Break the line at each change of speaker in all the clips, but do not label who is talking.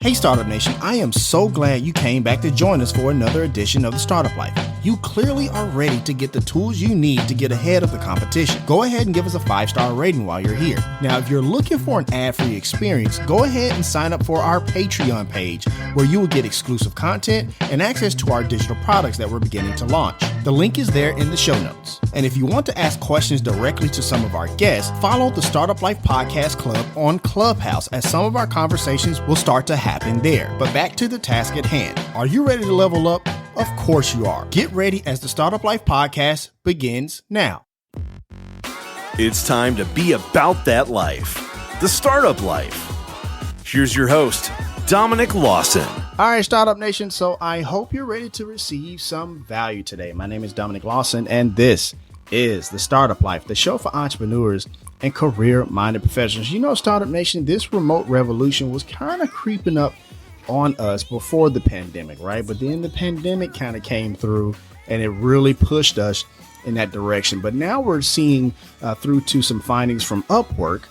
Hey Startup Nation, I am so glad you came back to join us for another edition of the Startup Life. You clearly are ready to get the tools you need to get ahead of the competition. Go ahead and give us a 5-star rating while you're here. Now, if you're looking for an ad-free experience, go ahead and sign up for our Patreon page, where you will get exclusive content and access to our digital products that we're beginning to launch. The link is there in the show notes. And if you want to ask questions directly to some of our guests, follow the Startup Life Podcast Club on Clubhouse, as some of our conversations will start to happen there. But back to the task at hand. Are you ready to level up? Of course you are. Get ready as the Startup Life Podcast begins now.
It's time to be about that life, the startup life. Here's your host, Dominic Lawson.
All right, Startup Nation. So I hope you're ready to receive some value today. My name is Dominic Lawson, and this is the Startup Life, the show for entrepreneurs and career-minded professionals. You know, Startup Nation, this remote revolution was kind of creeping up on us before the pandemic, right? But then the pandemic kind of came through and it really pushed us in that direction. But now we're seeing through to some findings from Upwork.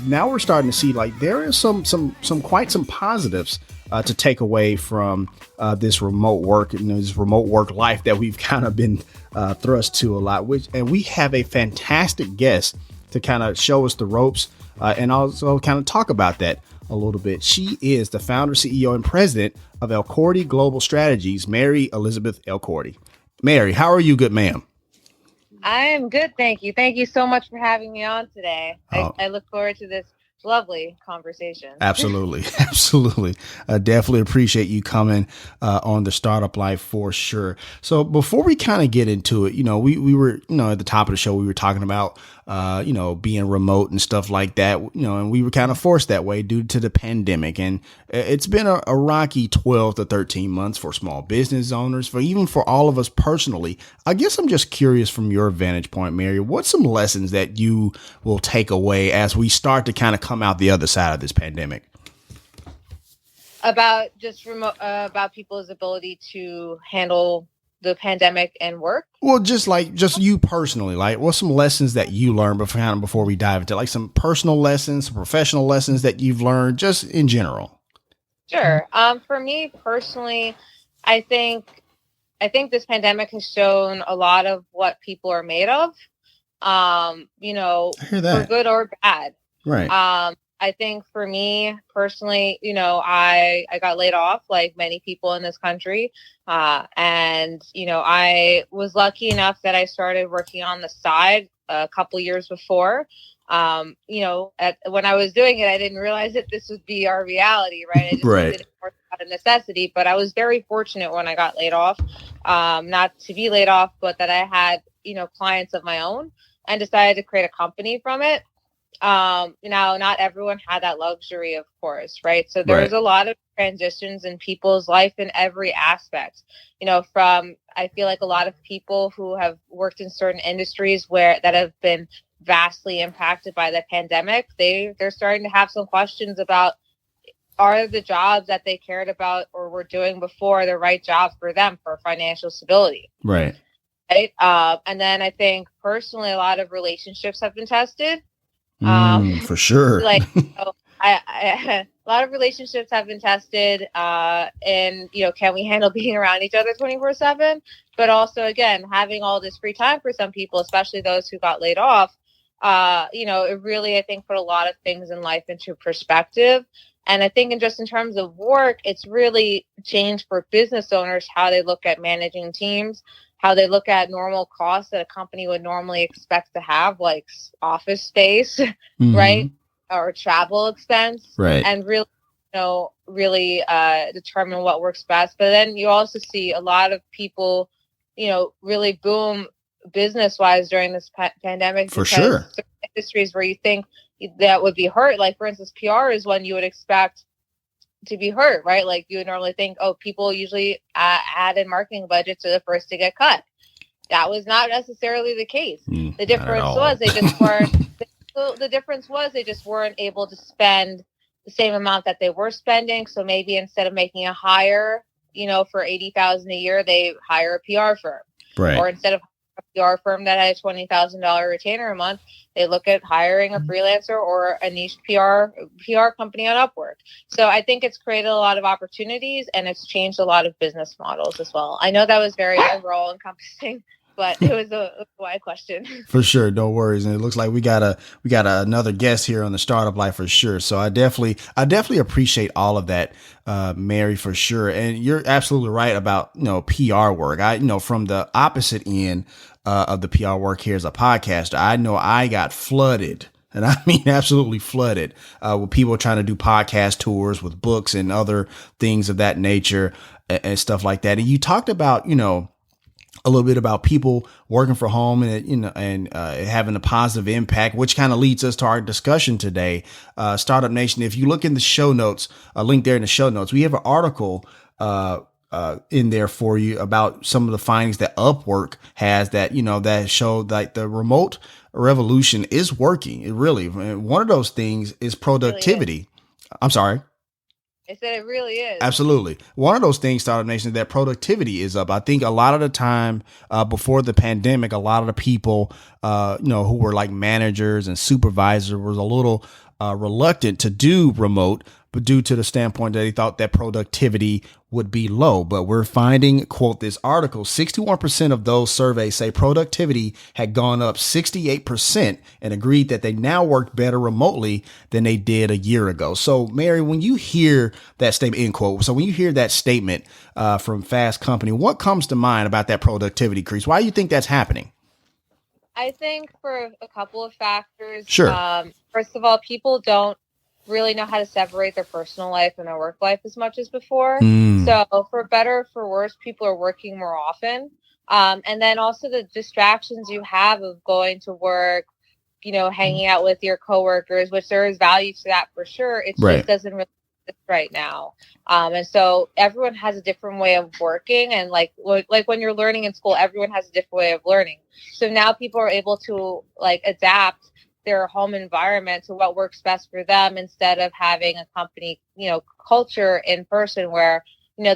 Now we're starting to see like there is some quite some positives to take away from this remote work, this remote work life that we've kind of been thrust to a lot. And we have a fantastic guest to kind of show us the ropes and also kind of talk about that a little bit. She is the founder, CEO, and president of Elkordy Global Strategies, Mary Elizabeth Elkordy. Mary, how are you, good ma'am?
I am good, thank you. Thank you so much for having me on today. I look forward to this lovely conversation.
Absolutely. Absolutely. Definitely appreciate you coming on the Startup Life for sure. So before we kind of get into it, we were, at the top of the show, we were talking about, being remote and stuff like that, and we were kind of forced that way due to the pandemic. And it's been a rocky 12 to 13 months for small business owners, even for all of us personally. I guess I'm just curious from your vantage point, Mary, what's some lessons that you will take away as we start to kind of come out the other side of this pandemic?
About just about people's ability to handle the pandemic and work?
Well, just you personally, like what's some lessons that you learned before we dive into like some personal lessons, some professional lessons that you've learned just in general?
Sure. For me personally, I think this pandemic has shown a lot of what people are made of,
I hear that.
for good or bad.
Right.
I think for me personally, I got laid off like many people in this country. And I was lucky enough that I started working on the side a couple years before. When I was doing it, I didn't realize that this would be our reality, right? I just
Right.
did it more out of necessity, but I was very fortunate when I got laid off, not to be laid off, but that I had, clients of my own and decided to create a company from it. Not everyone had that luxury, of course, right? So there's a lot of transitions in people's life in every aspect, I feel like a lot of people who have worked in certain industries that have been vastly impacted by the pandemic, they're starting to have some questions about, are the jobs that they cared about or were doing before the right job for them for financial stability?
Right.
Right. And then I think personally, a lot of relationships have been tested.
For sure.
A lot of relationships have been tested, and can we handle being around each other 24/7? But also, again, having all this free time for some people, especially those who got laid off, it really, I think, put a lot of things in life into perspective. And I think in terms of work, it's really changed for business owners how they look at managing teams, how they look at normal costs that a company would normally expect to have, like office space, right? Or travel expense,
right?
And really, determine what works best. But then you also see a lot of people, really boom business-wise during this pandemic.
For sure.
Certain industries where you think that would be hurt, like for instance, PR is one you would expect to be hurt, right? Like you would normally think, people usually add in marketing budgets are the first to get cut. That was not necessarily the case. The difference was they just weren't. The difference was they just weren't able to spend the same amount that they were spending. So maybe instead of making a hire, for $80,000 a year, they hire a PR firm,
right?
Or instead of PR firm that had a $20,000 retainer a month, they look at hiring a freelancer or a niche PR company on Upwork. So I think it's created a lot of opportunities, and it's changed a lot of business models as well. I know that was very overall encompassing, but it was a wide question.
For sure, no worries. And it looks like we got another guest here on the Startup Life for sure. So I definitely appreciate all of that, Mary, for sure. And you're absolutely right about PR work. From the opposite end of the PR work here as a podcaster, I know I got flooded. And I mean, absolutely flooded with people trying to do podcast tours with books and other things of that nature and stuff like that. And you talked about, a little bit about people working from home and having a positive impact, which kind of leads us to our discussion today. Startup Nation, if you look in the show notes, a link there in the show notes, we have an article in there for you about some of the findings that Upwork has that show that the remote revolution is working. It really, one of those things is productivity.
Really is.
I'm sorry.
I said it really is.
Absolutely. One of those things, Startup Nation, that productivity is up. I think a lot of the time before the pandemic, a lot of the people, who were like managers and supervisors was a little reluctant to do remote, but due to the standpoint that he thought that productivity would be low. But we're finding, quote this article, 61% of those surveys say productivity had gone up 68% and agreed that they now work better remotely than they did a year ago. So, Mary, when you hear that statement, end quote, so when you hear that statement from Fast Company, what comes to mind about that productivity increase? Why do you think that's happening?
I think for a couple of factors.
Sure.
First of all, people don't really know how to separate their personal life and their work life as much as before. So for better or for worse, people are working more often. And then also the distractions you have of going to work, hanging out with your coworkers, which there is value to that for sure. It just doesn't really exist right now. And so everyone has a different way of working. And like when you're learning in school, everyone has a different way of learning. So now people are able to adapt their home environment to what works best for them, instead of having a company, culture in person where,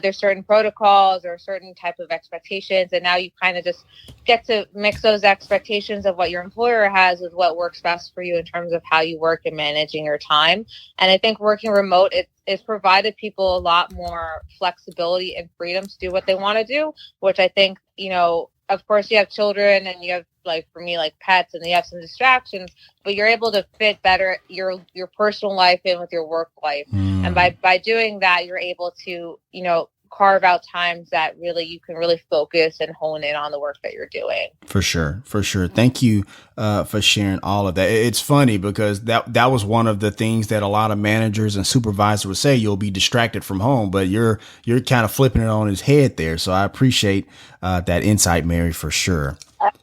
there's certain protocols or certain type of expectations. And now you kind of just get to mix those expectations of what your employer has with what works best for you in terms of how you work and managing your time. And I think working remote, it's provided people a lot more flexibility and freedom to do what they want to do, which I think, of course you have children and you have, for me, pets, and you have some distractions, but you're able to fit better your personal life in with your work life. And by doing that, you're able to, carve out times that really you can really focus and hone in on the work that you're doing.
For sure. Thank you for sharing all of that. It's funny because that was one of the things that a lot of managers and supervisors would say, you'll be distracted from home, but you're kind of flipping it on his head there. So I appreciate that insight, Mary, for sure.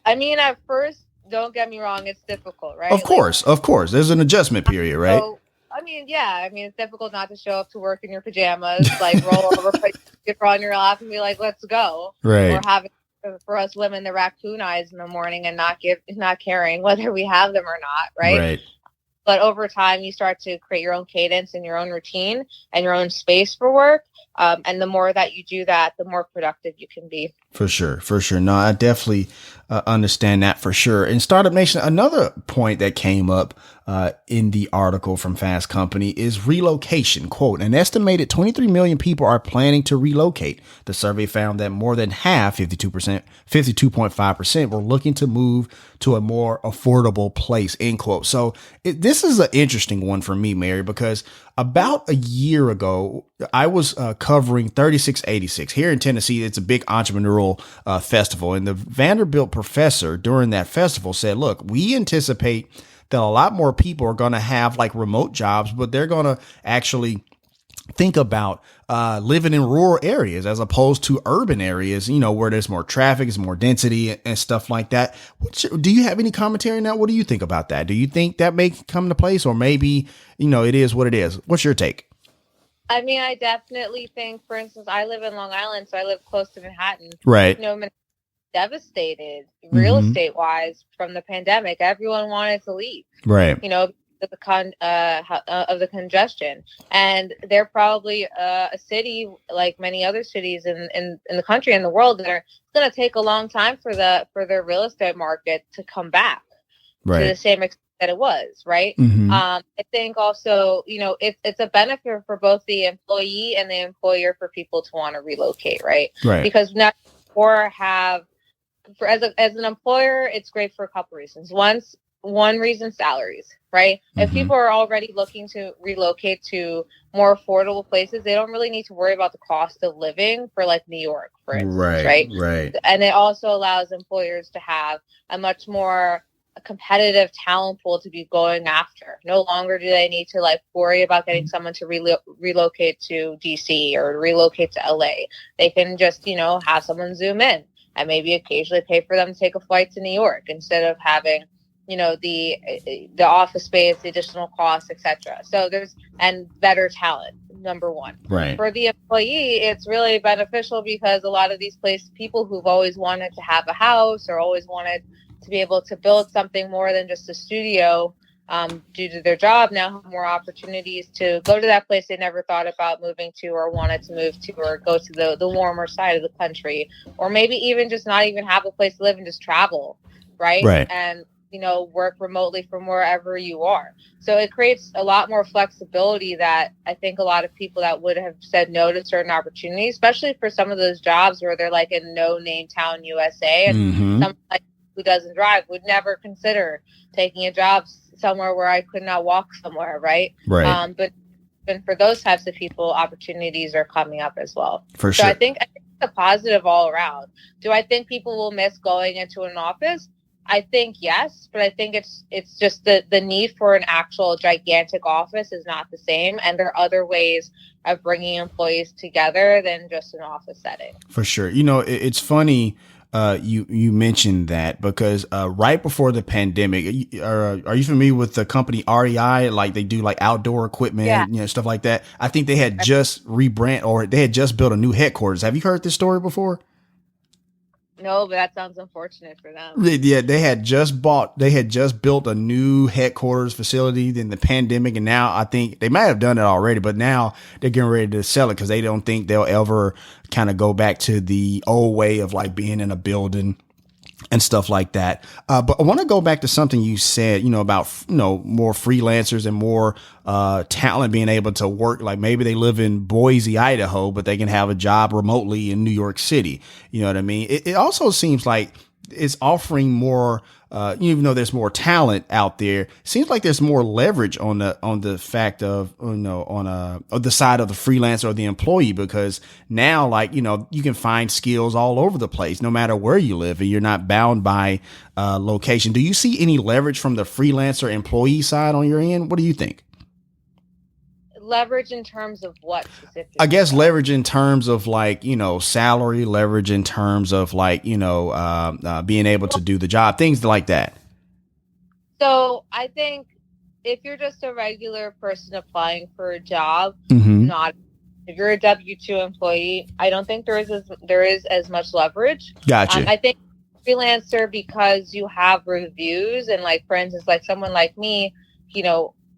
I mean, at first, don't get me wrong, it's difficult, right?
Of course. There's an adjustment period, right?
So, it's difficult not to show up to work in your pajamas, roll over, put your phone on your lap and be like, let's go.
Right.
Or having, for us women, the raccoon eyes in the morning and not caring whether we have them or not, right?
Right.
But over time, you start to create your own cadence and your own routine and your own space for work. And the more that you do that, the more productive you can be.
For sure. No, I definitely understand that for sure. In Startup Nation, another point that came up in the article from Fast Company is relocation. Quote, an estimated 23 million people are planning to relocate. The survey found that more than half, 52.5%, were looking to move to a more affordable place, end quote. So this is an interesting one for me, Mary, because about a year ago, I was covering 3686 here in Tennessee. It's a big entrepreneurial festival. And the Vanderbilt professor during that festival said, look, we anticipate that a lot more people are going to have remote jobs, but they're going to actually think about living in rural areas as opposed to urban areas, where there's more traffic, there's more density and stuff like that. Do you have any commentary on that? What do you think about that? Do you think that may come to place, or maybe, it is what it is? What's your take?
I mean, I definitely think, for instance, I live in Long Island, so I live close to Manhattan.
Right.
Devastated real estate wise from the pandemic. Everyone wanted to leave.
Right.
of the congestion. And they're probably a city like many other cities in the country and the world that are going to take a long time for their real estate market to come back to the same extent that it was, right? I think also, it's a benefit for both the employee and the employer for people to want to relocate, right? Because now as an employer, it's great for a couple reasons. One reason, salaries, right? If people are already looking to relocate to more affordable places, they don't really need to worry about the cost of living for like New York, for instance, right? And it also allows employers to have a much more competitive talent pool to be going after. No longer do they need to like worry about getting someone to relocate to DC or relocate to LA. They can just, have someone zoom in and maybe occasionally pay for them to take a flight to New York instead of having, the office space, the additional costs, etc. So and better talent, number one. For the employee, it's really beneficial because a lot of these people who've always wanted to have a house or always wanted to be able to build something more than just a studio due to their job now have more opportunities to go to that place they never thought about moving to or wanted to move to, or go to the warmer side of the country, or maybe even just not even have a place to live and just travel, right? And work remotely from wherever you are. So it creates a lot more flexibility that I think a lot of people that would have said no to certain opportunities, especially for some of those jobs where they're like in no name town USA, and someone like who doesn't drive would never consider taking a job somewhere where I could not walk somewhere, right? But even for those types of people, opportunities are coming up as well. So I think it's a positive all around. Do I think people will miss going into an office? I think yes, but I think it's just the need for an actual gigantic office is not the same, and there are other ways of bringing employees together than just an office setting. For sure.
It's funny you mentioned that because right before the pandemic, are you familiar with the company REI? Like they do like outdoor equipment, stuff like that. I think they had just they had just built a new headquarters. Have you heard this story before?
No, but that sounds unfortunate for them.
Yeah, they had just built a new headquarters facility in the pandemic, and now I think they might have done it already, but now they're getting ready to sell it because they don't think they'll ever kind of go back to the old way of like being in a building and stuff like that. But I want to go back to something you said, about, more freelancers and more talent being able to work. Like maybe they live in Boise, Idaho, but they can have a job remotely in New York City. You know what I mean? It also seems like it's offering more, even though there's more talent out there, seems like there's more leverage on the fact of, on the side of the freelancer or the employee, because now, like, you can find skills all over the place, no matter where you live, and you're not bound by location. Do you see any leverage from the freelancer employee side on your end? What do you think?
Leverage in terms of what specifically?
I guess leverage in terms of like, salary, leverage in terms of like, being able to do the job, things like that.
So I think if you're just a regular person applying for a job, if you're a W-2 employee, I don't think there is as much leverage.
Gotcha.
I think freelancer, because you have reviews and like, for instance, like someone like me,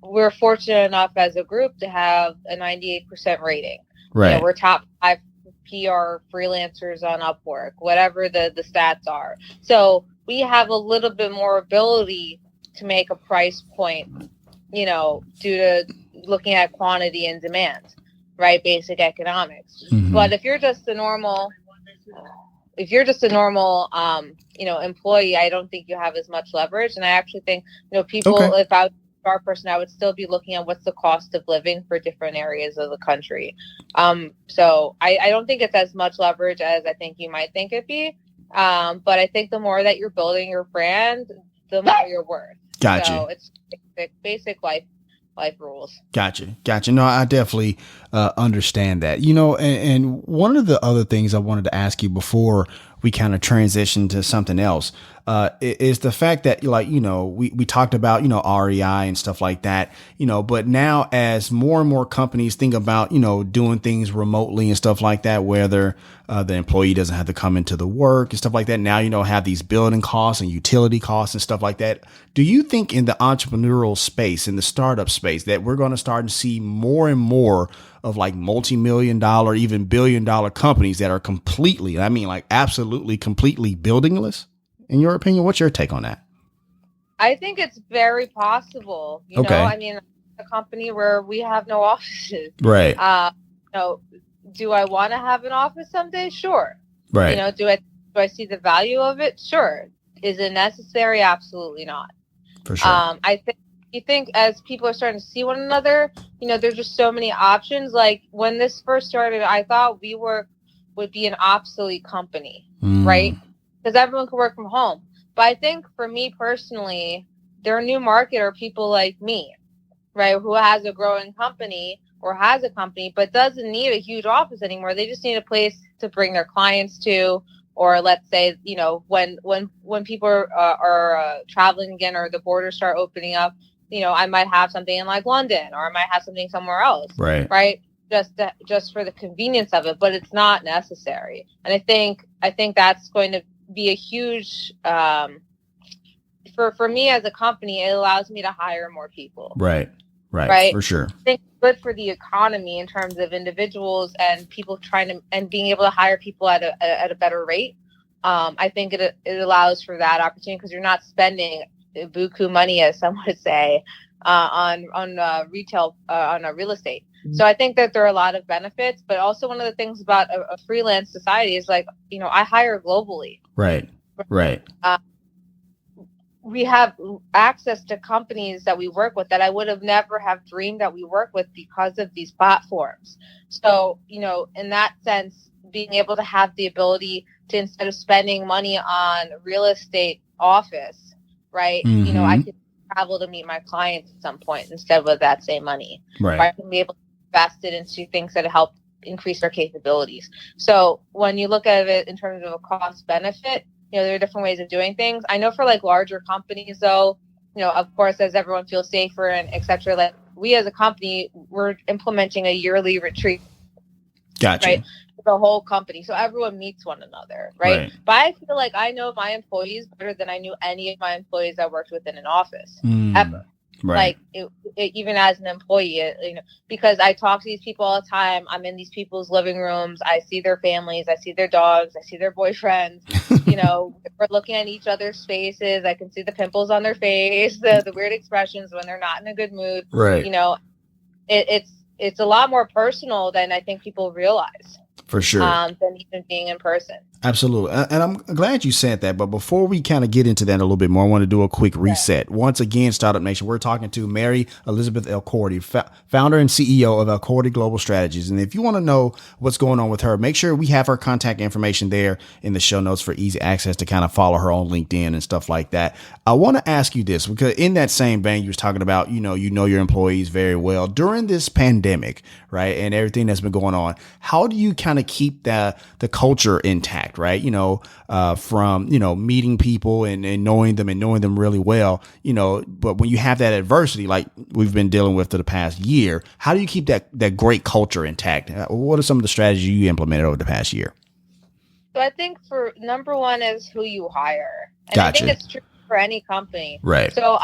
we're fortunate enough as a group to have a 98% rating.
Right.
We're top 5 PR freelancers on Upwork, whatever the stats are. So we have a little bit more ability to make a price point, due to looking at quantity and demand, right? Basic economics. But if you're just a normal, employee, I don't think you have as much leverage. And I actually think, people, if I was our person, I would still be looking at what's the cost of living for different areas of the country. So I don't think it's as much leverage as I think you might think it'd be. But I think the more that you're building your brand, the more you're worth.
Gotcha.
So it's basic life rules.
Gotcha. No, I definitely understand that. And one of the other things I wanted to ask you before we kind of transition to something else, is the fact that, like, we talked about, REI and stuff like that, but now as more and more companies think about, doing things remotely and stuff like that, whether the employee doesn't have to come into the work and stuff like that. Now, have these building costs and utility costs and stuff like that. Do you think in the entrepreneurial space, in the startup space, that we're going to start to see more and more of like multi-million-dollar, even billion-dollar companies that are completely, I mean, like absolutely, completely buildingless? In your opinion, what's your take on that?
I think it's very possible. I mean, a company where we have no offices.
Right.
Do I want to have an office someday? Sure.
Right.
Do I see the value of it? Sure. Is it necessary? Absolutely not.
For sure.
I think as people are starting to see one another, there's just so many options. Like when this first started, I thought WeWork would be an obsolete company, right? Because everyone could work from home. But I think for me personally, their new market are people like me, right? Who has a growing company or has a company, but doesn't need a huge office anymore. They just need a place to bring their clients to, or let's say, when people are traveling again, or the borders start opening up, I might have something in like London, or I might have something somewhere else. Right. Just for the convenience of it, but it's not necessary. And I think that's going to be a huge, for me as a company, it allows me to hire more people.
Right. For sure.
I think it's good for the economy in terms of individuals and people and being able to hire people at a better rate. I think it allows for that opportunity, because you're not spending buku money, as some would say, on retail, on real estate. So I think that there are a lot of benefits, but also one of the things about a freelance society is like, I hire globally.
Right.
We have access to companies that we work with that I would have never have dreamed that we work with because of these platforms. So, in that sense, being able to have the ability to, instead of spending money on real estate office, right, I could travel to meet my clients at some point instead of that same money.
Right.
I can be able to invest it into things that help increase their capabilities. So when you look at it in terms of a cost benefit, there are different ways of doing things. I know for like larger companies, though, of course, as everyone feels safer and et cetera, like we as a company, we're implementing a yearly retreat.
Gotcha.
Right? For the whole company. So everyone meets one another. Right. But I feel like I know my employees better than I knew any of my employees I worked with in an office ever.
Right.
Like even as an employee, because I talk to these people all the time. I'm in these people's living rooms. I see their families. I see their dogs. I see their boyfriends. We're looking at each other's faces. I can see the pimples on their face, the weird expressions when they're not in a good mood.
Right.
It's a lot more personal than I think people realize.
For sure.
Than even being in person.
Absolutely. And I'm glad you said that. But before we kind of get into that a little bit more, I want to do a quick reset. Yeah. Once again, Startup Nation, we're talking to Mary Elizabeth Elkordy, founder and CEO of Elkordy Global Strategies. And if you want to know what's going on with her, make sure we have her contact information there in the show notes for easy access to kind of follow her on LinkedIn and stuff like that. I want to ask you this, because in that same vein, you was talking about, you know your employees very well during this pandemic, right? And everything that's been going on. How do you kind of keep the culture intact, right? From, meeting people and knowing them really well, but when you have that adversity, like we've been dealing with for the past year, how do you keep that great culture intact? What are some of the strategies you implemented over the past year?
So I think for number one is who you hire. And
Gotcha.
I think it's true for any company.
Right.
So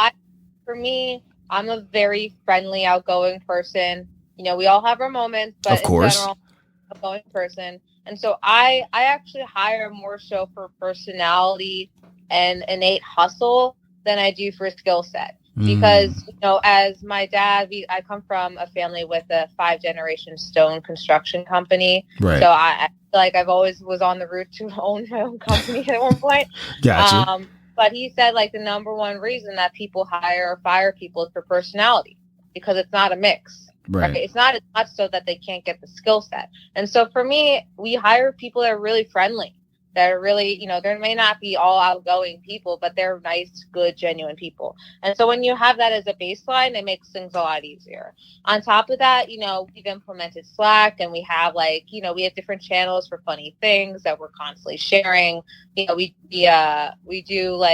for me, I'm a very friendly, outgoing person. We all have our moments, but
of course,
in general, I'm an outgoing person. And so I actually hire more so for personality and innate hustle than I do for skill set. Because, as my dad, I come from a family with a 5-generation stone construction company.
Right.
So I feel like I've always was on the route to own my own company at one point.
Gotcha.
But he said like the number one reason that people hire or fire people is for personality, because it's not a mix.
Right.
It's not as much so that they can't get the skill set. And so for me, we hire people that are really friendly, that are really, there may not be all outgoing people, but they're nice, good, genuine people. And so when you have that as a baseline, it makes things a lot easier. On top of that, we've implemented Slack, and we have we have different channels for funny things that we're constantly sharing. We do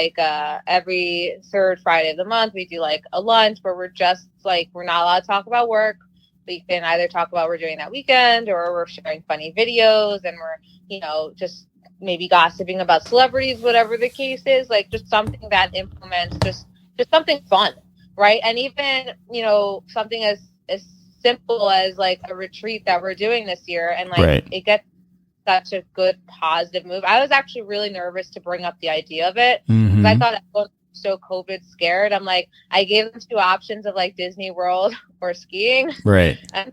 every third Friday of the month, we do a lunch where we're just we're not allowed to talk about work. We can either talk about what we're doing that weekend, or we're sharing funny videos, and we're, just maybe gossiping about celebrities, whatever the case is, just something that implements just something fun, right? And even, something as simple as a retreat that we're doing this year, and
right.
It gets such a good positive move. I was actually really nervous to bring up the idea of it, because I thought everyone was so COVID scared. I'm I gave them 2 options of Disney World or skiing,
right?
And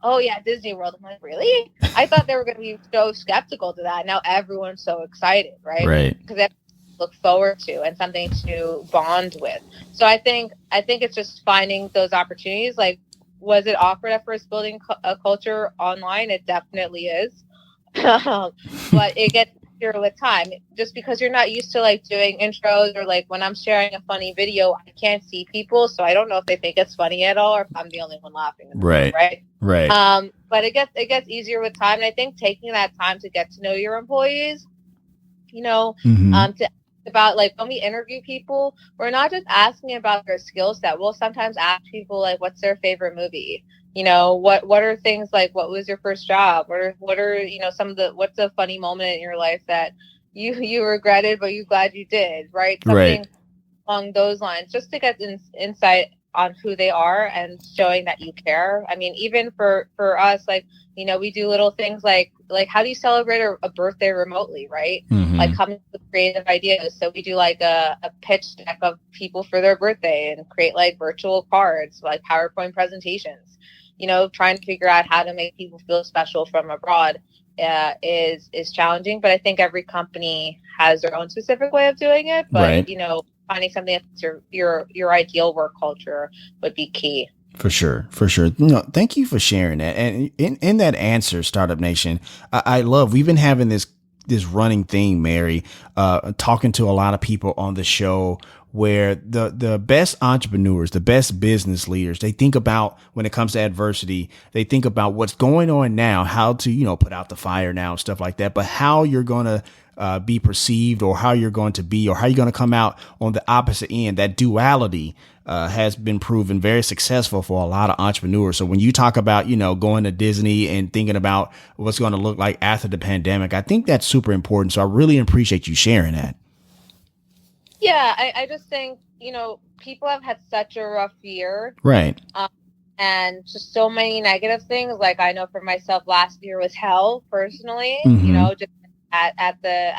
oh yeah, Disney World. I'm really? I thought they were going to be so skeptical to that. Now everyone's so excited, right?
Right.
Because they look forward to and something to bond with. So I think it's just finding those opportunities. Was it awkward at first building a culture online? It definitely is. But it gets easier with time. Just because you're not used to doing intros, or when I'm sharing a funny video, I can't see people, so I don't know if they think it's funny at all, or if I'm the only one laughing.
Right.
Right. But it gets easier with time, and I think taking that time to get to know your employees, to about when we interview people, we're not just asking about their skill set. We'll sometimes ask people what's their favorite movie. What are things what was your first job? What are some of what's a funny moment in your life that you regretted but you glad you did, right? Something along those lines, just to get insight on who they are and showing that you care. I mean, even for us, we do little things like how do you celebrate a birthday remotely, right? Coming up with creative ideas. So we do a pitch deck of people for their birthday, and create virtual cards, PowerPoint presentations. Trying to figure out how to make people feel special from abroad is challenging, but I think every company has their own specific way of doing it. But finding something that's your ideal work culture would be key.
For sure. Thank you for sharing that. And in that answer, Startup Nation, I love, we've been having this running theme, Mary, talking to a lot of people on the show, where the best entrepreneurs, the best business leaders, they think about, when it comes to adversity, they think about what's going on now, how to, put out the fire now and stuff like that, but how you're going to be perceived, or how you're going to be, or how you're going to come out on the opposite end. That duality has been proven very successful for a lot of entrepreneurs. So when you talk about, going to Disney and thinking about what's going to look like after the pandemic, I think that's super important. So I really appreciate you sharing that.
Yeah, I just think, people have had such a rough year.
Right.
And just so many negative things. I know for myself, last year was hell personally, just at the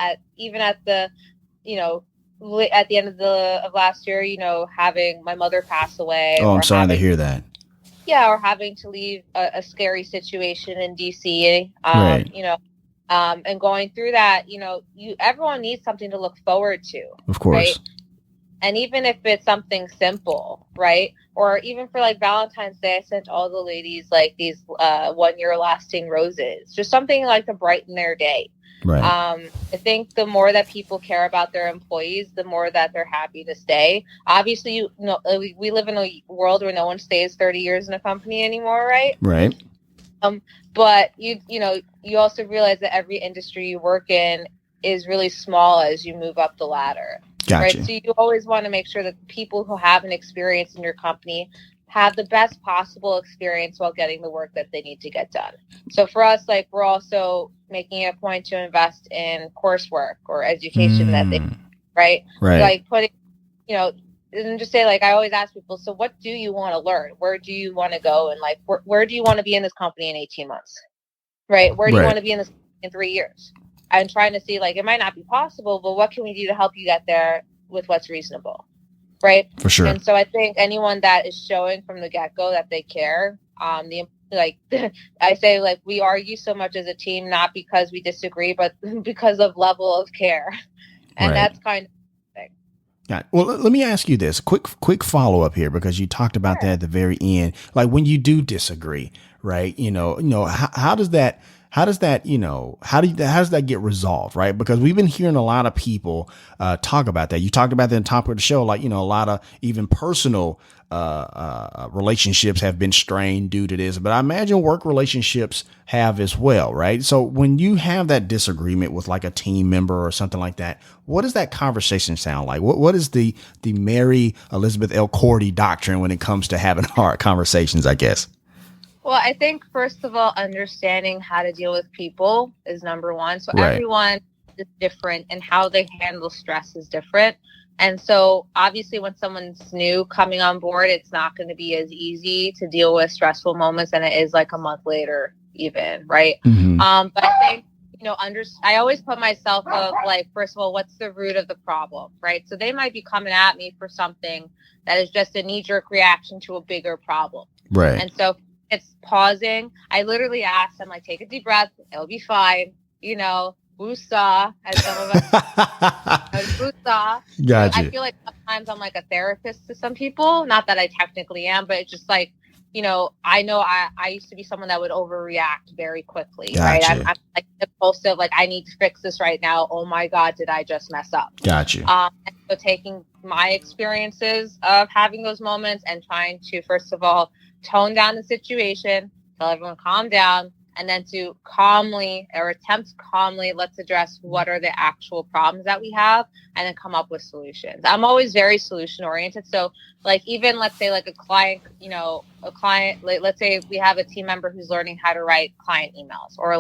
end of last year, having my mother pass away.
Oh, I'm sorry to hear that.
Yeah, or having to leave a scary situation in DC,
right.
And going through that, everyone needs something to look forward to.
Of course.
Right? And even if it's something simple, right? Or even for Valentine's Day, I sent all the ladies these 1 year lasting roses, just something to brighten their day.
Right.
I think the more that people care about their employees, the more that they're happy to stay. Obviously, we live in a world where no one stays 30 years in a company anymore, right?
Right.
But you also realize that every industry you work in is really small as you move up the ladder.
Gotcha.
Right. So you always want to make sure that people who have an experience in your company have the best possible experience while getting the work that they need to get done. So for us, we're also making it a point to invest in coursework or education that they, right? Putting, and just say, I always ask people, so what do you want to learn? Where do you want to go? And where do you want to be in this company in 18 months? Right? Where do you want to be in this in 3 years? I'm trying to see, it might not be possible, but what can we do to help you get there with what's reasonable? Right?
For sure.
And so I think anyone that is showing from the get-go that they care, I say, we argue so much as a team, not because we disagree, but because of level of care. And that's kind of the thing.
Yeah. Well, let me ask you this quick follow up here, because you talked about that at the very end. When you do disagree, right? How does that how does that, how does that get resolved? Right. Because we've been hearing a lot of people talk about that. You talked about that in the top of the show, like, a lot of even personal relationships have been strained due to this, but I imagine work relationships have as well, right? So when you have that disagreement with like a team member or something like that, what does that conversation sound like? What is the Mary Elizabeth Elkordy doctrine when it comes to having hard conversations, I guess?
Well, I think first of all, understanding how to deal with people is number one. So
Right.
Everyone is different and how they handle stress is different. And so obviously when someone's new coming on board, it's not going to be as easy to deal with stressful moments than it is like a month later even, right?
Mm-hmm.
But I think, I always put myself of like, first of all, what's the root of the problem, right? So they might be coming at me for something that is just a knee-jerk reaction to a bigger problem.
Right.
And so it's pausing. I literally ask them, like, take a deep breath. It'll be fine. Woosah, as some of us. Woosah.
Gotcha.
I feel like sometimes I'm like a therapist to some people. Not that I technically am, but it's just like, I know I used to be someone that would overreact very quickly, right?
Gotcha.
I'm like impulsive, like I need to fix this right now. Oh my God, did I just mess up?
Gotcha.
And so taking my experiences of having those moments and trying to, first of all, tone down the situation, tell everyone calm down, and then to calmly or attempt calmly, let's address what are the actual problems that we have and then come up with solutions. I'm always very solution oriented. So like even let's say like a client, let's say we have a team member who's learning how to write client emails or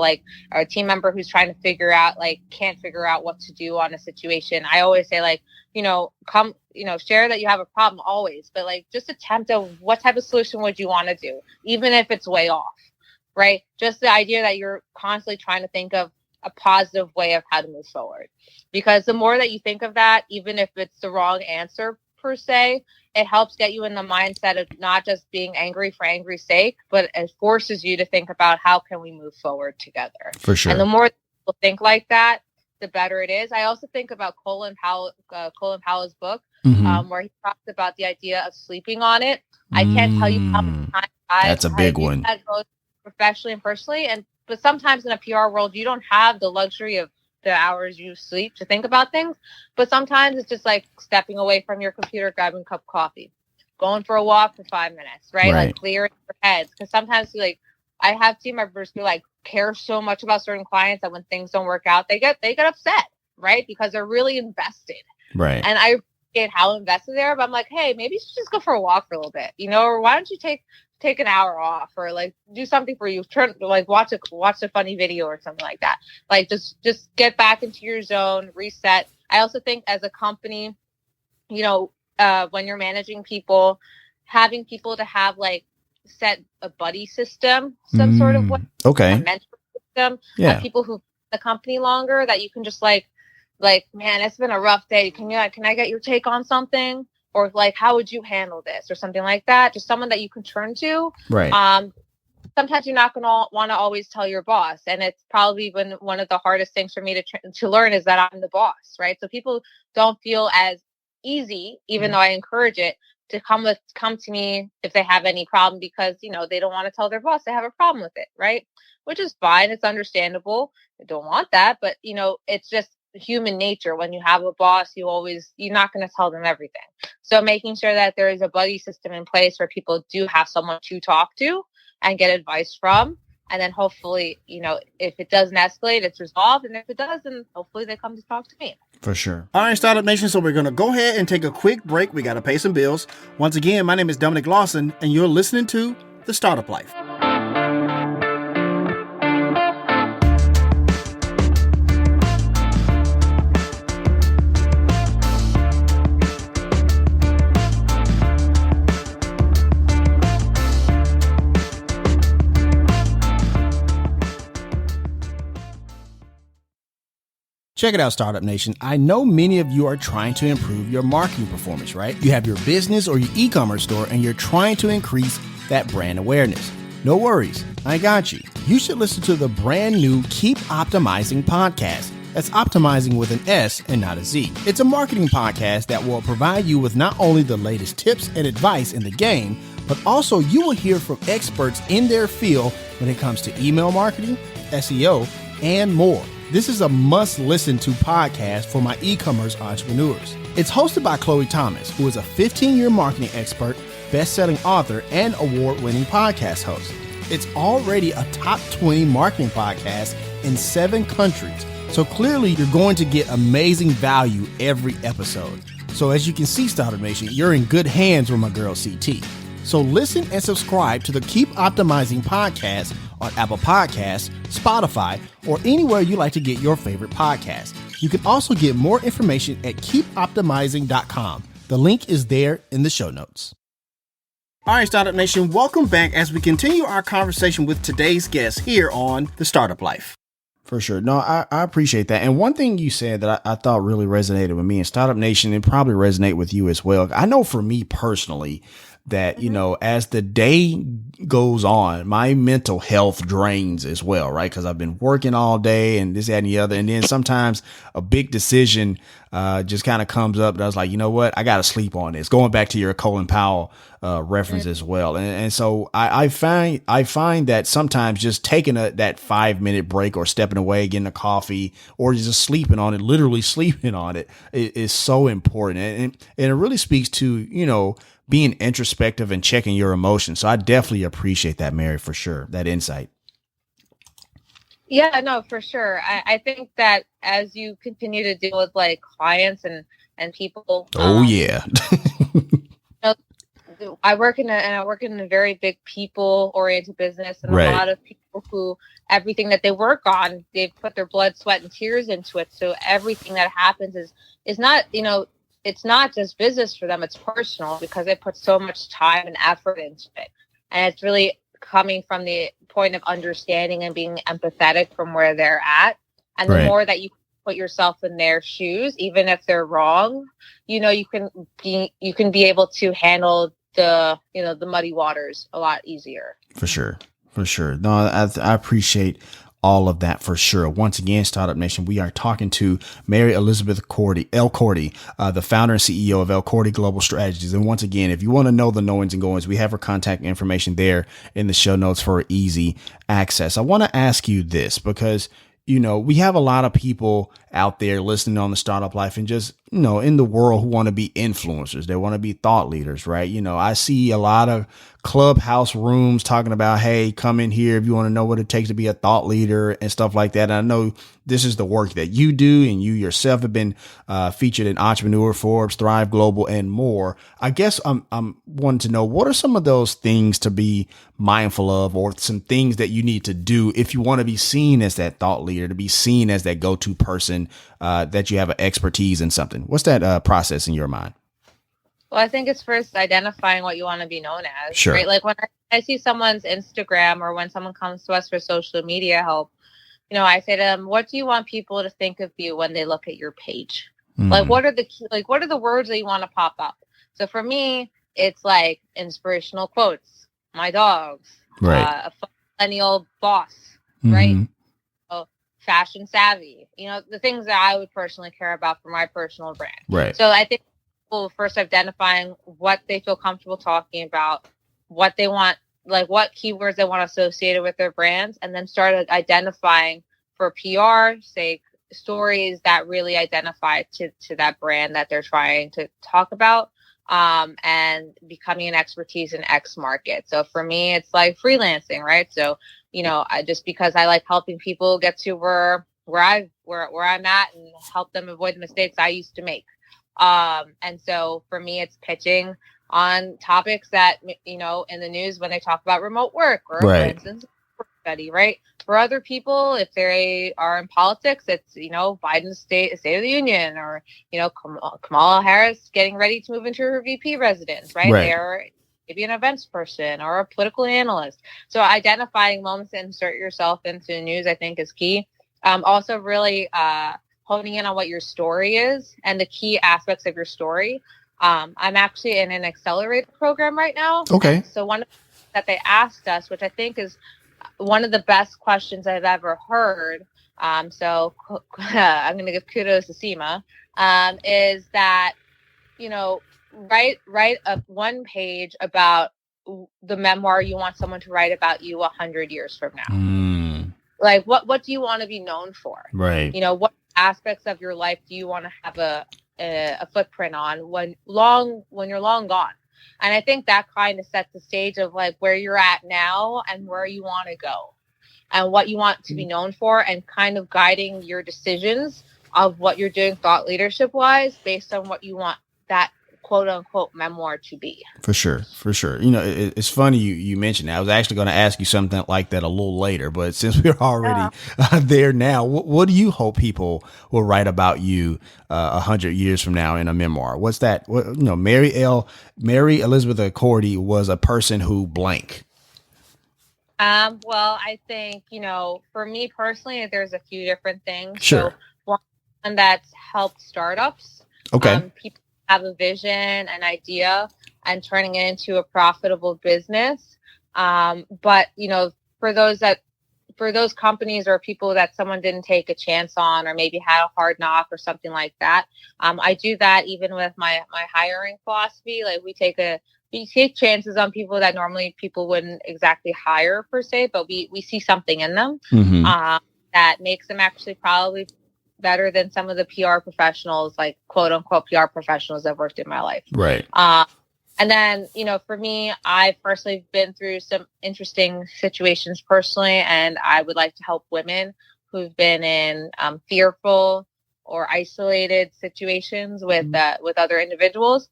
a team member who's trying to can't figure out what to do on a situation. I always say share that you have a problem always, but just attempt what type of solution would you want to do, even if it's way off. Right? Just the idea that you're constantly trying to think of a positive way of how to move forward. Because the more that you think of that, even if it's the wrong answer per se, it helps get you in the mindset of not just being angry for angry's sake, but it forces you to think about how can we move forward together.
For sure.
And the more people think like that, the better it is. I also think about Colin Powell's book,
Mm-hmm.
where he talks about the idea of sleeping on it. I can't tell you how many times
that's a big one.
Both professionally and personally, but sometimes in a PR world, you don't have the luxury of the hours you sleep to think about things. But sometimes it's just like stepping away from your computer, grabbing a cup of coffee, going for a walk for 5 minutes, right? Like clearing your heads. Because sometimes I have team members who care so much about certain clients that when things don't work out, they get upset, right? Because they're really invested.
Right.
And I appreciate how invested they are, but I'm like, hey, maybe you should just go for a walk for a little bit, or why don't you take an hour off or do something for you, watch a funny video or something like that. Just get back into your zone, reset. I also think as a company, when you're managing people, having people to have set a buddy system, some sort of way,
okay,
a mentor system, people who the company longer that you can just man, it's been a rough day. Can I get your take on something? Or how would you handle this or something like that? Just someone that you can turn to.
Right.
Sometimes you're not going to want to always tell your boss. And it's probably been one of the hardest things for me to learn is that I'm the boss, right? So people don't feel as easy, even though I encourage it, to come to me if they have any problem because, they don't want to tell their boss they have a problem with it, right? Which is fine. It's understandable. I don't want that. But, it's just human nature. When you have a boss, you're not going to tell them everything. So making sure that there is a buddy system in place where people do have someone to talk to and get advice from. And then hopefully, if it doesn't escalate, it's resolved. And if it does, then hopefully they come to talk to me.
For sure. All right, Startup Nation. So we're going to go ahead and take a quick break. We got to pay some bills. Once again, my name is Dominic Lawson, and you're listening to The Startup Life. Check it out, Startup Nation. I know many of you are trying to improve your marketing performance, right? You have your business or your e-commerce store and you're trying to increase that brand awareness. No worries, I got you. You should listen to the brand new Keep Optimizing podcast. That's optimizing with an S and not a Z. It's a marketing podcast that will provide you with not only the latest tips and advice in the game, but also you will hear from experts in their field when it comes to email marketing, SEO, and more. This is a must-listen to podcast for my e-commerce entrepreneurs. It's hosted by Chloe Thomas, who is a 15-year marketing expert, best-selling author, and award-winning podcast host. It's already a top 20 marketing podcast in 7 countries. So clearly you're going to get amazing value every episode. So as you can see, Startup Nation, you're in good hands with my girl CT. So listen and subscribe to the Keep Optimizing podcast on Apple Podcasts, Spotify, or anywhere you like to get your favorite podcast. You can also get more information at keepoptimizing.com. The link is there in the show notes. All right, Startup Nation, welcome back as we continue our conversation with today's guest here on The Startup Life. For sure. No, I appreciate that. And one thing you said that I thought really resonated with me and Startup Nation, and probably resonate with you as well. I know for me personally that, you know, as the day goes on, my mental health drains as well, right? Because I've been working all day and this, that, and the other. And then sometimes a big decision just kind of comes up. And I was like, you know what? I got to sleep on this. Going back to your Colin Powell reference as well. And so I find that sometimes just taking that 5-minute break or stepping away, getting a coffee, or just sleeping on it, literally sleeping on it is so important. And it really speaks to, you know, being introspective and checking your emotions. So I definitely appreciate that, Mary, for sure. That insight.
Yeah, no, for sure. I think that as you continue to deal with like clients and people.
Oh yeah.
I work in a very big people oriented business, and
right.
A lot of people who everything that they work on, they've put their blood, sweat, and tears into it. So everything that happens is not, you know, it's not just business for them, it's personal because they put so much time and effort into it. And it's really coming from the point of understanding and being empathetic from where they're at. And the more that you put yourself in their shoes, even if they're wrong, you know, you can be able to handle the muddy waters a lot easier. For sure.
No, I appreciate all of that for sure. Once again, Startup Nation, we are talking to Mary Elizabeth Elkordy, the founder and CEO of Elkordy Global Strategies. And once again, if you want to know the knowings and goings, we have her contact information there in the show notes for easy access. I want to ask you this because, you know, we have a lot of people out there listening on the Startup Life and just, you know, in the world who want to be influencers. They want to be thought leaders, right? You know, I see a lot of clubhouse rooms talking about, hey, come in here if you want to know what it takes to be a thought leader and stuff like that. And I know this is the work that you do, and you yourself have been featured in Entrepreneur, Forbes, Thrive Global, and more. I guess I'm wanting to know, what are some of those things to be mindful of, or some things that you need to do if you want to be seen as that thought leader, to be seen as that go-to person, that you have an expertise in something? What's that process in your mind?
Well, I think it's first identifying what you want to be known as.
Sure.
Right? Like when I see someone's Instagram, or when someone comes to us for social media help, you know, I say to them, what do you want people to think of you when they look at your page? Like, what are the words that you want to pop up? So for me, it's like inspirational quotes, my dogs, a millennial boss, right? So fashion savvy, you know, the things that I would personally care about for my personal brand.
Right.
So I think people first identifying what they feel comfortable talking about, what they want, like what keywords they want associated with their brands, and then start identifying for PR sake stories that really identify to that brand that they're trying to talk about, and becoming an expertise in X market. So for me, it's like freelancing, right? So, you know, because I like helping people get to where I'm at and help them avoid the mistakes I used to make. And so for me, it's pitching on topics that, you know, in the news when they talk about remote work, or for instance, study, right? For other people, if they are in politics, it's, you know, Biden's State of the Union, or, you know, Kamala Harris getting ready to move into her VP residence, right? They're maybe an events person or a political analyst. So identifying moments to insert yourself into the news, I think, is key. Also really honing in on what your story is and the key aspects of your story. I'm actually in an accelerator program right now.
Okay.
So one of the things that they asked us, which I think is one of the best questions I've ever heard, so I'm going to give kudos to SEMA, is that, you know, write a one page about the memoir you want someone to write about you 100 years from now. like, what do you want to be known for?
Right.
You know, what aspects of your life do you want to have a footprint on when you're long gone? And I think that kind of sets the stage of like where you're at now and where you want to go and what you want to be known for, and kind of guiding your decisions of what you're doing thought leadership wise based on what you want that quote unquote memoir to be.
For sure. You know, it's funny you mentioned that. I was actually going to ask you something like that a little later, but since we're already there now, what do you hope people will write about you 100 years from now in a memoir? What's that? Mary Elizabeth Elkordy was a person who blank.
Well, I think, for me personally, there's a few different things.
Sure.
So one that's helped startups.
Okay.
People have a vision, an idea, and turning it into a profitable business. But, for those companies or people that someone didn't take a chance on, or maybe had a hard knock or something like that. I do that even with my hiring philosophy. Like we take chances on people that normally people wouldn't exactly hire per se, but we see something in them that makes them actually probably better than some of the PR professionals, like quote unquote PR professionals that worked in my life.
Right.
And then, for me, I've personally been through some interesting situations personally, and I would like to help women who've been in fearful or isolated situations with other individuals,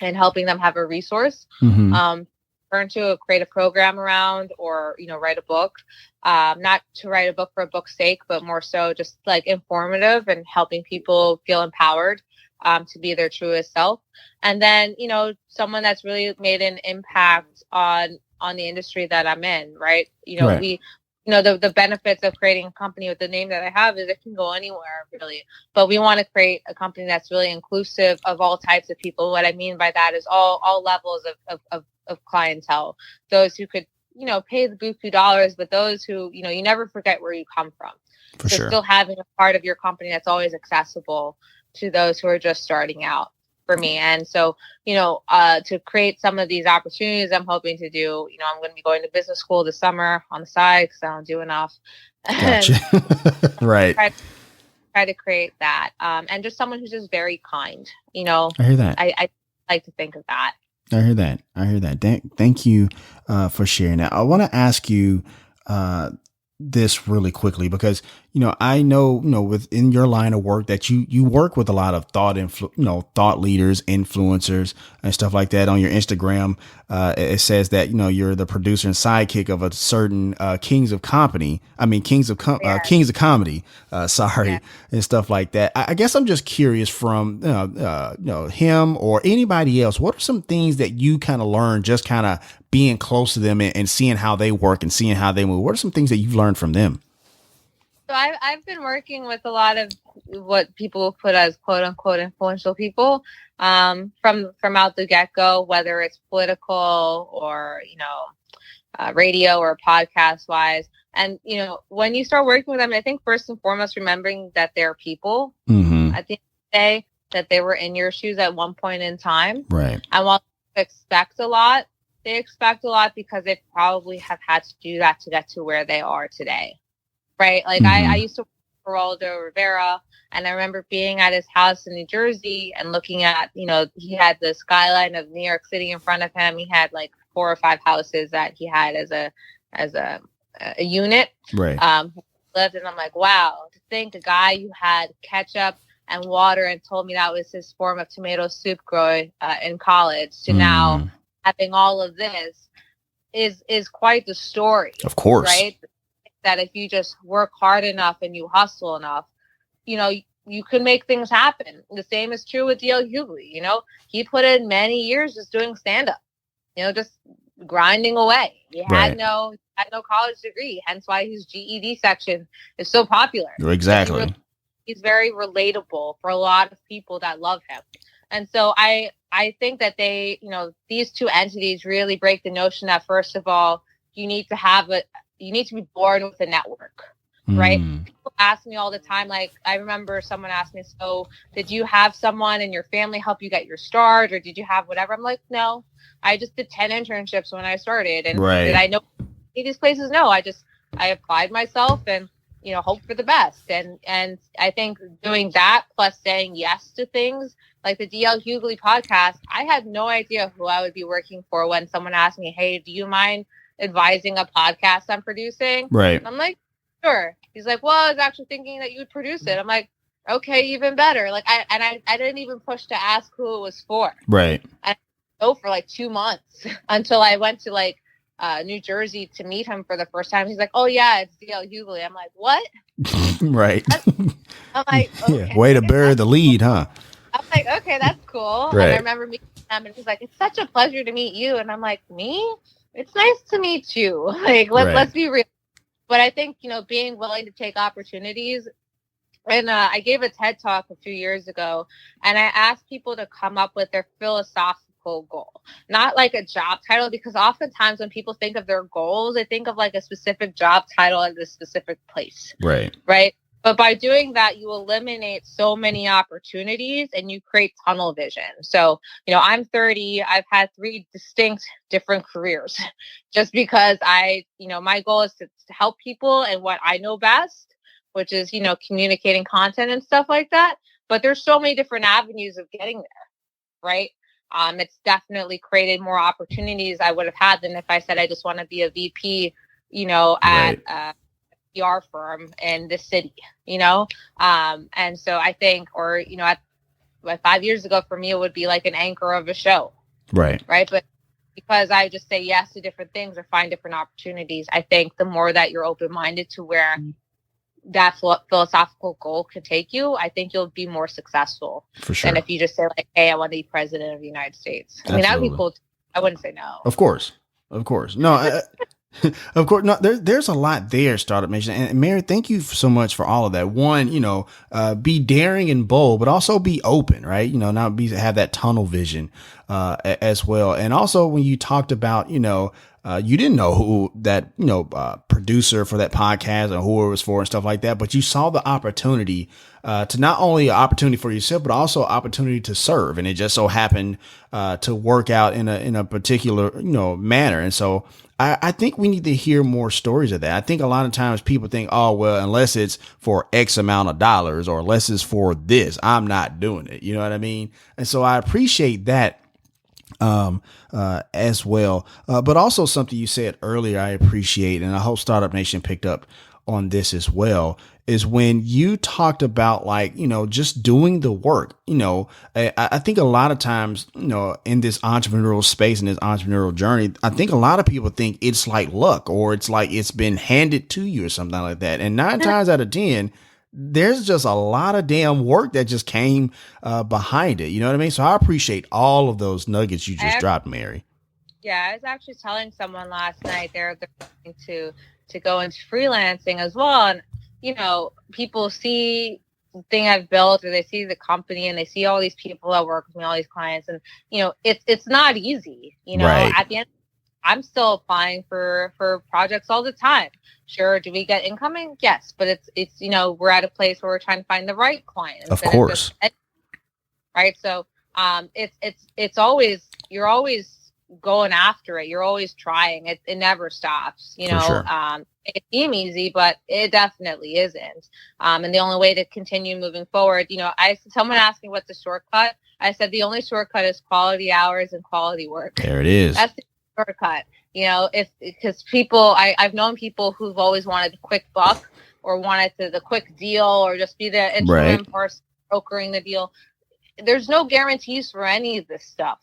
and helping them have a resource, turn to create a program around, or, write a book, not to write a book for a book's sake, but more so just like informative and helping people feel empowered to be their truest self. And then, someone that's really made an impact on the industry that I'm in, right?
Right.
The benefits of creating a company with the name that I have is it can go anywhere, really. But we want to create a company that's really inclusive of all types of people. What I mean by that is all levels of clientele. Those who could, pay the buku dollars, but those who, you never forget where you come from.
For sure.
Still having a part of your company that's always accessible to those who are just starting out, for me. And so, to create some of these opportunities, I'm hoping to do, I'm going to be going to business school this summer on the side because I don't do enough.
Gotcha. Right.
Try to create that. And just someone who's just very kind,
I hear that.
I like to think of that.
I hear that. Thank you for sharing that. I want to ask you this really quickly because, I know, within your line of work that you work with a lot of thought leaders, influencers and stuff like that. On your Instagram, it says that, you're the producer and sidekick of a certain Kings of Comedy,
Yeah.
and stuff like that. I guess I'm just curious from, him or anybody else, what are some things that you kind of learned just kind of being close to them and seeing how they work and seeing how they move? What are some things that you've learned from them?
So I've been working with a lot of what people put as quote unquote influential people from out the get go, whether it's political or, radio or podcast wise. And, when you start working with them, I think first and foremost, remembering that they're people at the end of the day, that they were in your shoes at one point in time.
Right.
And while they expect a lot because they probably have had to do that to get to where they are today. Right. Like I used to work for Geraldo Rivera, and I remember being at his house in New Jersey and looking at, he had the skyline of New York City in front of him. He had like 4 or 5 houses that he had as a unit.
Right.
Lived, and I'm like, wow, to think a guy who had ketchup and water and told me that was his form of tomato soup growing in college to now having all of this is quite the story.
Of course.
Right. That if you just work hard enough and you hustle enough, you can make things happen. The same is true with D.L. Hughley. He put in many years just doing stand-up, just grinding away. He had no college degree, hence why his GED section is so popular.
Exactly.
He's very relatable for a lot of people that love him. And so I think that they, these two entities really break the notion that, first of all, you need to be born with a network, right? People ask me all the time, like, I remember someone asked me, so did you have someone in your family help you get your start, or did you have whatever? I'm like, no, I just did 10 internships when I started. And did I know these places? No, I just I applied myself and, hope for the best. And I think doing that plus saying yes to things like the DL Hughley podcast, I had no idea who I would be working for when someone asked me, hey, do you mind advising a podcast I'm producing?
Right.
And I'm like, sure. He's like, well, I was actually thinking that you would produce it. I'm like, okay, even better. Like I didn't even push to ask who it was for.
Right.
And I go for like 2 months until I went to like New Jersey to meet him for the first time. He's like, oh yeah, it's DL Hughley. I'm like, what?
Right.
I'm like, okay.
Yeah, way to bury the lead, huh?
I'm like, okay, that's cool.
Right.
And I remember meeting him and he's like, it's such a pleasure to meet you. And I'm like, me? It's nice to meet you. Like, let's be real. But I think, being willing to take opportunities. And I gave a TED talk a few years ago, and I asked people to come up with their philosophical goal, not like a job title, because oftentimes when people think of their goals, they think of like a specific job title at a specific place.
Right.
Right. But by doing that, you eliminate so many opportunities and you create tunnel vision. So, I'm 30. I've had 3 distinct different careers just because my goal is to help people and what I know best, which is, communicating content and stuff like that. But there's so many different avenues of getting there. Right. It's definitely created more opportunities I would have had than if I said I just want to be a VP, at PR firm in the city, and so I think, or, at 5 years ago for me, it would be like an anchor of a show. Right. But because I just say yes to different things or find different opportunities, I think the more that you're open-minded to where that philosophical goal could take you, I think you'll be more successful. For sure. Than if you just say like, hey, I want to be president of the United States. I mean, that would be cool. I wouldn't say no.
Of course. No, of course, no. There's a lot there, Startup Nation, and Mary, thank you so much for all of that. One, be daring and bold, but also be open, right? Not have that tunnel vision as well. And also, when you talked about, you didn't know who that producer for that podcast or who it was for and stuff like that, but you saw the opportunity to not only an opportunity for yourself, but also an opportunity to serve, and it just so happened to work out in a particular manner. And so I think we need to hear more stories of that. I think a lot of times people think, oh, well, unless it's for X amount of dollars or unless it's for this, I'm not doing it. You know what I mean? And so I appreciate that as well. But also something you said earlier, I appreciate, and I hope Startup Nation picked up on this as well, is when you talked about just doing the work. I think a lot of times, in this entrepreneurial space, in this entrepreneurial journey, I think a lot of people think it's like luck or it's like it's been handed to you or something like that. And 9 times out of 10, there's just a lot of damn work that just came behind it. You know what I mean? So I appreciate all of those nuggets you just dropped, Mary.
Yeah, I was actually telling someone last night they're going to go into freelancing as well. And, people see the thing I've built or they see the company and they see all these people that work with me, all these clients. And, it's not easy.
Right.
At the end, I'm still applying for projects all the time. Sure. Do we get incoming? Yes. But it's we're at a place where we're trying to find the right client.
Of course.
Right. So it's always, you're always going after it. You're always trying. It never stops. For sure. It seems easy, but it definitely isn't. And the only way to continue moving forward, someone asked me what's the shortcut. I said the only shortcut is quality hours and quality work.
There it is.
That's the shortcut. Because people, I've known people who've always wanted a quick buck or wanted the quick deal or just be the interim person brokering the deal. There's no guarantees for any of this stuff.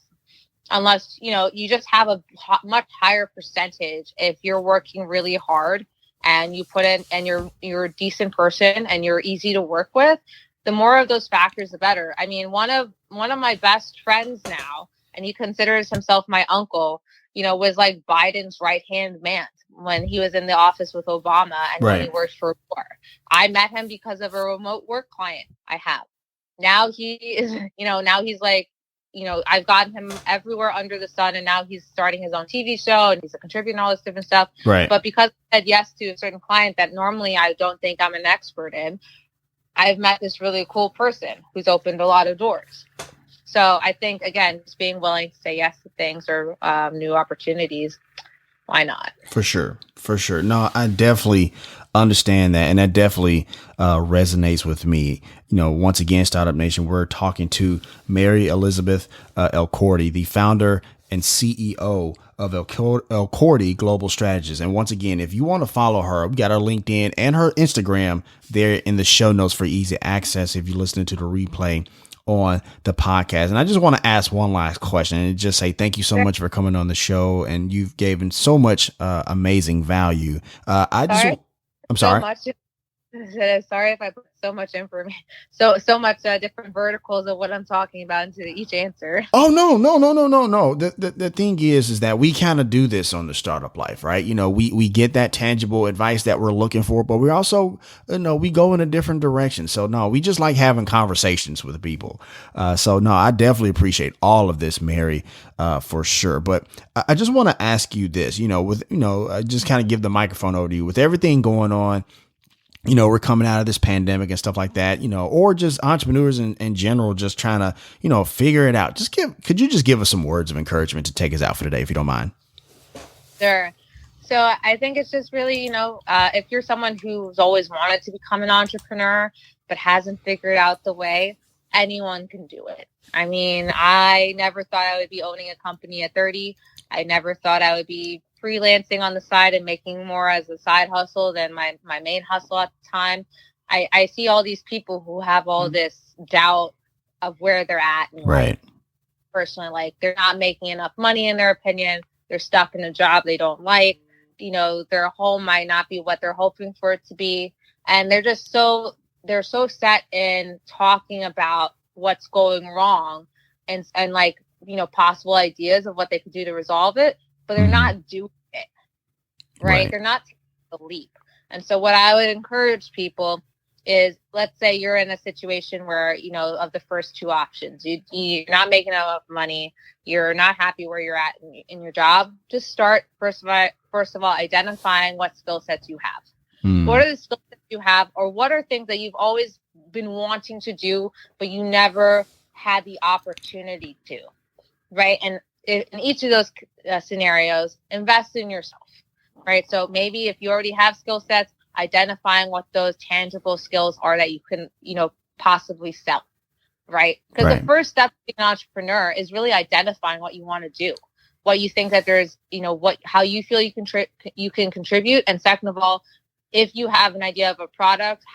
Unless, you just have a much higher percentage if you're working really hard and you put in and you're a decent person and you're easy to work with, the more of those factors, the better. I mean, one of my best friends now, and he considers himself my uncle, was like Biden's right-hand man when he was in the office with Obama and when he worked for war. I met him because of a remote work client I have. Now he is, now he's like, I've gotten him everywhere under the sun, and now he's starting his own TV show and he's a contributor and all this different stuff. Right. But because I said yes to a certain client that normally I don't think I'm an expert in, I've met this really cool person who's opened a lot of doors. So I think, again, just being willing to say yes to things or new opportunities why not?
For sure. For sure. No, I definitely understand that. And that definitely resonates with me. Once again, Startup Nation, we're talking to Mary Elizabeth Elkordy, the founder and CEO of Elkordy Global Strategies. And once again, if you want to follow her, we got her LinkedIn and her Instagram there in the show notes for easy access if you're listening to the replay on the podcast. And I just want to ask one last question and just say thank you so much for coming on the show. And you've given so much amazing value. I'm sorry.
Sorry if I put so much information, so much different verticals of what I'm talking about into each answer.
Oh, no. The thing is that we kind of do this on the Startup Life, right? We get that tangible advice that we're looking for, but we also, we go in a different direction. So no, we just like having conversations with people. So no, I definitely appreciate all of this, Mary, for sure. But I just want to ask you this, just kind of give the microphone over to you with everything going on. We're coming out of this pandemic and stuff like that, or just entrepreneurs in general, just trying to, figure it out. Could you just give us some words of encouragement to take us out for today, if you don't mind?
Sure. So I think it's just really, if you're someone who's always wanted to become an entrepreneur, but hasn't figured out the way, anyone can do it. I mean, I never thought I would be owning a company at 30. I never thought I would be freelancing on the side and making more as a side hustle than my main hustle at the time. I see all these people who have all this doubt of where they're at. And
right.
Personally, like they're not making enough money in their opinion. They're stuck in a job they don't like. Their home might not be what they're hoping for it to be. And they're so set in talking about what's going wrong and possible ideas of what they could do to resolve it, but they're not doing it, right? They're not taking the leap. And so what I would encourage people is, let's say you're in a situation where, of the first two options, you're not making enough money, you're not happy where you're at in your job. Just start, first of all, identifying what skill sets you have. What are the skill sets you have, or what are things that you've always been wanting to do, but you never had the opportunity to, right? And in each of those scenarios, invest in yourself, right? So maybe if you already have skill sets, identifying what those tangible skills are that you can, possibly sell, right? Because the first step to being an entrepreneur is really identifying what you want to do, what you think that there's, how you feel you can contribute. And second of all, if you have an idea of a product,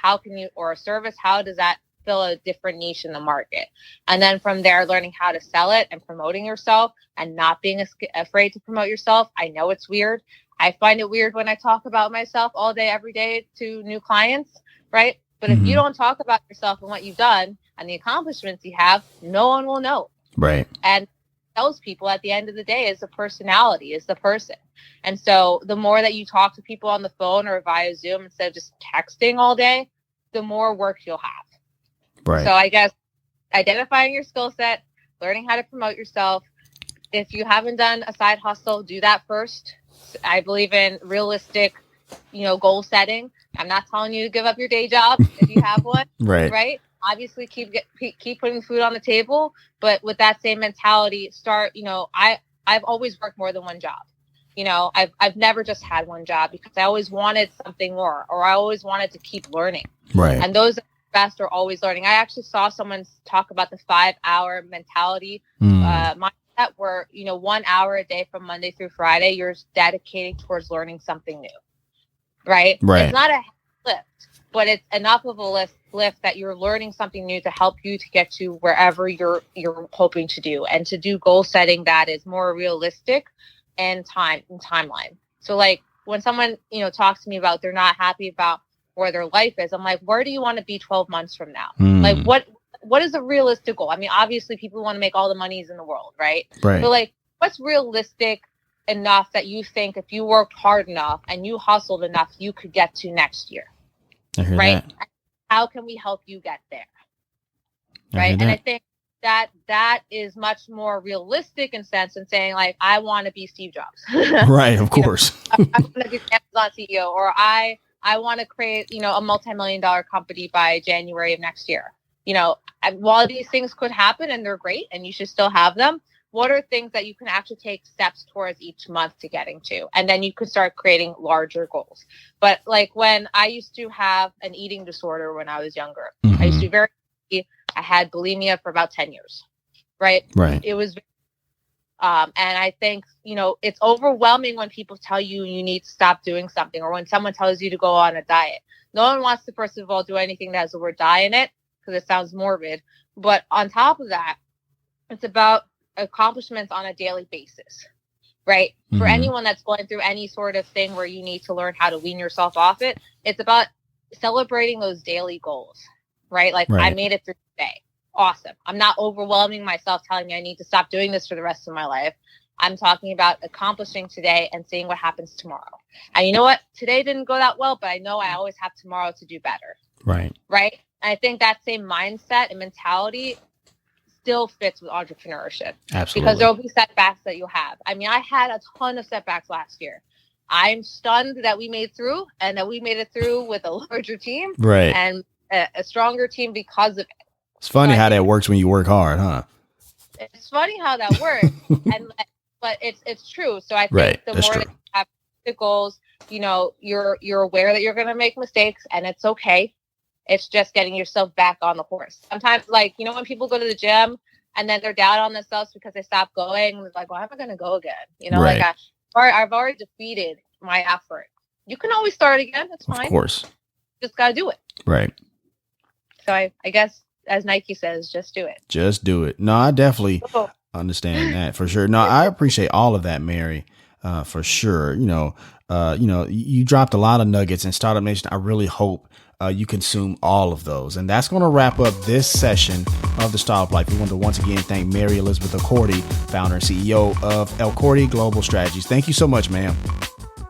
or a service, how does that fill a different niche in the market? And then from there, learning how to sell it and promoting yourself and not being afraid to promote yourself. I know it's weird. I find it weird when I talk about myself all day, every day to new clients, right? But if you don't talk about yourself and what you've done and the accomplishments you have, no one will know.
Right.
And those people at the end of the day is the personality, is the person. And so the more that you talk to people on the phone or via Zoom instead of just texting all day, the more work you'll have.
Right.
So I guess identifying your skill set, learning how to promote yourself. If you haven't done a side hustle, do that first. I believe in realistic, goal setting. I'm not telling you to give up your day job if you have one. Right. Obviously, keep putting food on the table, but with that same mentality, start. I've always worked more than one job. I've never just had one job because I always wanted something more, or I always wanted to keep learning.
Right.
And those best are always learning. I actually saw someone talk about the 5-hour mentality mindset, where 1 hour a day from Monday through Friday you're dedicating towards learning something new. Right. It's not a lift, but it's enough of a lift that you're learning something new to help you to get to wherever you're hoping to do, and to do goal setting that is more realistic and timeline. So like when someone talks to me about they're not happy about where their life is, I'm like, where do you want to be 12 months from now? Like what is a realistic goal? I mean, obviously people want to make all the monies in the world, right? But like, what's realistic enough that you think if you worked hard enough and you hustled enough, you could get to next year, right? That. How can we help you get there? Right. And I think that is much more realistic in sense than saying like, I want to be Steve Jobs.
Right. Of course.
I want to be Amazon CEO, or I want to create, a multi-million-dollar company by January of next year. While these things could happen and they're great and you should still have them, what are things that you can actually take steps towards each month to getting to? And then you could start creating larger goals. But like when I used to have an eating disorder when I was younger, I used to be I had bulimia for about 10 years, right? It was, and I think, it's overwhelming when people tell you you need to stop doing something, or when someone tells you to go on a diet. No one wants to, first of all, do anything that has the word diet in it, because it sounds morbid. But on top of that, it's about accomplishments on a daily basis, right? For anyone that's going through any sort of thing where you need to learn how to wean yourself off it, it's about celebrating those daily goals, right? Like I made it through today. Awesome. I'm not overwhelming myself telling me I need to stop doing this for the rest of my life. I'm talking about accomplishing today and seeing what happens tomorrow. And you know what? Today didn't go that well, but I know I always have tomorrow to do better. Right. And I think that same mindset and mentality still fits with entrepreneurship. Absolutely. Because there will be setbacks that you'll have. I mean, I had a ton of setbacks last year. I'm stunned that we made through, and that we made it through with a larger team and a stronger team because of it.
It's funny how that works when you work hard, huh?
It's funny how that works, but it's true. So I think the more that you have the goals, you're aware that you're going to make mistakes, and it's okay. It's just getting yourself back on the horse. Sometimes, when people go to the gym and then they're down on themselves because they stop going, it's like, well, how am I going to go again? I've already defeated my effort. You can always start again. It's fine. Of course. Just got to do it. Right. So I guess, as Nike says, just do it. Just do it. No, I definitely understand that for sure. No, I appreciate all of that, Mary, for sure. You dropped a lot of nuggets in Startup Nation. I really hope you consume all of those. And that's going to wrap up this session of the Startup Life. We want to once again thank Mary Elizabeth Elkordy, founder and CEO of Elkordy Global Strategies. Thank you so much, ma'am.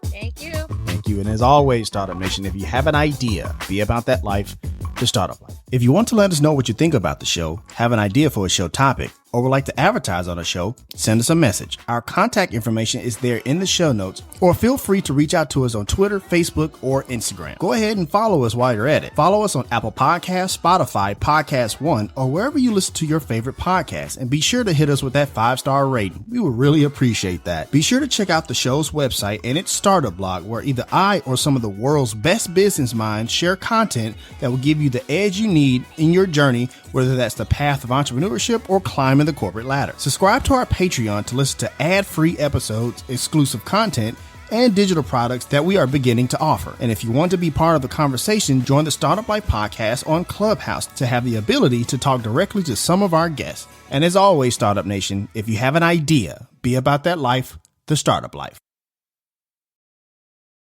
Thank you.
Thank you. And as always, Startup Nation, if you have an idea, be about that life, the Startup Life. If you want to let us know what you think about the show, have an idea for a show topic, or would like to advertise on a show, send us a message. Our contact information is there in the show notes, or feel free to reach out to us on Twitter, Facebook, or Instagram. Go ahead and follow us while you're at it. Follow us on Apple Podcasts, Spotify, Podcast One, or wherever you listen to your favorite podcasts, and be sure to hit us with that 5-star rating. We would really appreciate that. Be sure to check out the show's website and its startup blog, where either I or some of the world's best business minds share content that will give you the edge you need in your journey, whether that's the path of entrepreneurship or climbing the corporate ladder. Subscribe to our Patreon to listen to ad-free episodes, exclusive content, and digital products that we are beginning to offer. And if you want to be part of the conversation, join the Startup Life podcast on Clubhouse to have the ability to talk directly to some of our guests. And as always, Startup Nation, if you have an idea, be about that life, the Startup Life.